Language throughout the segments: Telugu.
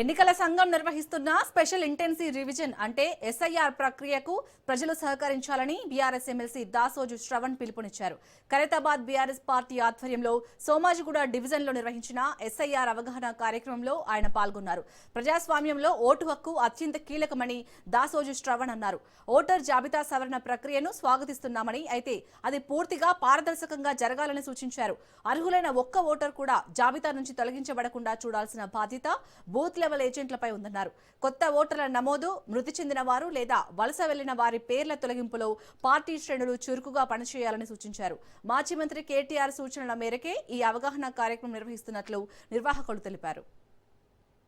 ఎన్నికల సంఘం నిర్వహిస్తున్న స్పెషల్ ఇంటెన్సివ్ రివిజన్ అంటే ఎస్ఐఆర్ ప్రక్రియకు ప్రజలు సహకరించాలని బీఆర్ఎస్ ఎమ్మెల్సీ దాసోజు శ్రవణ్ పిలుపునిచ్చారు. ఖైరతాబాద్ బీఆర్ఎస్ పార్టీ ఆధ్వర్యంలో సోమాజిగూడ డివిజన్లో నిర్వహించిన ఎస్ఐఆర్ అవగాహన కార్యక్రమంలో ఆయన పాల్గొన్నారు. ప్రజాస్వామ్యంలో ఓటు హక్కు అత్యంత కీలకమని దాసోజు శ్రవణ్ అన్నారు. ఓటర్ జాబితా సవరణ ప్రక్రియను స్వాగతిస్తున్నామని, అయితే అది పూర్తిగా పారదర్శకంగా జరగాలని సూచించారు. అర్హులైన ఒక్క ఓటర్ కూడా జాబితా నుంచి తొలగించబడకుండా చూడాల్సిన బాధ్యత బూత్ లెవెల్ ఏజెంట్లపై ఉందన్నారు. కొత్త ఓటర్ల నమోదు, మృతి చెందిన వారు లేదా వలస వెళ్లిన వారి పేర్ల తొలగింపులో పార్టీ శ్రేణులు చురుకుగా పనిచేయాలని సూచించారు. మాజీ మంత్రి కేటీఆర్ సూచనల మేరకే ఈ అవగాహన కార్యక్రమం నిర్వహిస్తున్నట్లు నిర్వాహకులు తెలిపారు.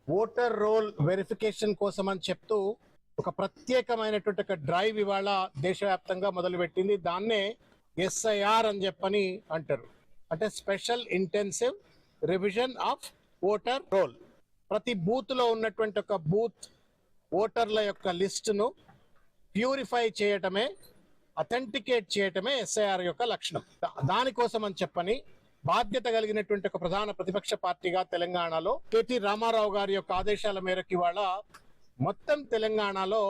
ఓటర్ రోల్ వెరిఫికేషన్ కోసం అని చెప్తూ ఒక ప్రత్యేకమైనటువంటి ఒక డ్రైవ్ ఇవాళ దేశవ్యాప్తంగా మొదలుపెట్టింది. దాన్నే ఎస్ఐఆర్ అని చెప్పని అంటారు. అంటే special intensive revision of voter roll. ప్రతి బూత్ లో ఉన్నటువంటి ఒక బూత్ ఓటర్ల యొక్క లిస్టును ప్యూరిఫై చేయటమే, అథెంటికేట్ చేయటమే ఎస్ఐఆర్ యొక్క లక్షణం. దానికోసం అని చెప్పని బాధ్యత కలిగినటువంటి ఒక ప్రధాన ప్రతిపక్ష పార్టీగా తెలంగాణలో కేటీ రామారావు గారి యొక్క ఆదేశాల మేరకు ఇవాళ మొత్తం తెలంగాణలో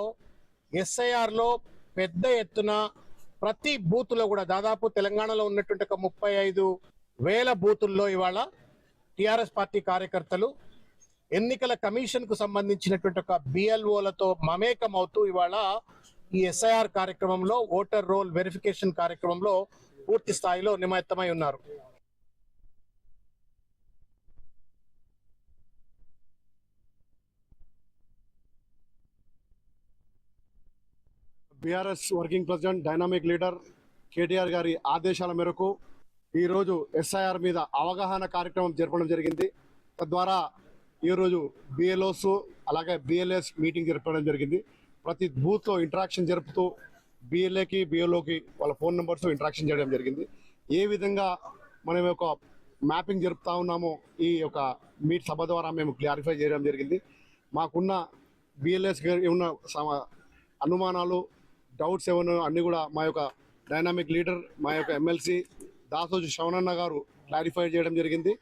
ఎస్ఐఆర్ లో పెద్ద ఎత్తున ప్రతి బూత్ లో కూడా దాదాపు తెలంగాణలో ఉన్నటువంటి ఒక 35,000 బూతుల్లో ఇవాళ టిఆర్ఎస్ పార్టీ కార్యకర్తలు ఎన్నికల కమిషన్ కు సంబంధించినటువంటి ఒక బిఎల్ఓలతో మమేకం అవుతూ ఇవాళ ఈ ఎస్ఐఆర్ కార్యక్రమంలో, ఓటర్ రోల్ వెరిఫికేషన్ కార్యక్రమంలో పూర్తి స్థాయిలో నిమగ్నమై ఉన్నారు. BRS working president, dynamic leader KTR గారి ఆదేశాల మేరకు ఈరోజు ఎస్ఐఆర్ మీద అవగాహన కార్యక్రమం జరపడం జరిగింది. తద్వారా ఈరోజు బిఎల్ఓస్ అలాగే బిఎల్ఎస్ మీటింగ్ జరపడం జరిగింది. ప్రతి బూత్లో ఇంటరాక్షన్ జరుపుతూ బిఎల్ఏకి బిఎల్ఓకి వాళ్ళ ఫోన్ నెంబర్స్ ఇంటరాక్షన్ చేయడం జరిగింది. ఏ విధంగా మనం ఒక మ్యాపింగ్ జరుపుతా ఉన్నామో ఈ యొక్క మీట్ సభ ద్వారా మేము క్లారిఫై చేయడం జరిగింది. మాకున్న బిఎల్ఎస్ ఉన్న అనుమానాలు, డౌట్స్ ఏమన్నా అన్నీ కూడా మా యొక్క డైనామిక్ లీడర్, మా యొక్క ఎమ్మెల్సీ దాసోజు శ్రవణన్న గారు క్లారిఫై చేయడం జరిగింది.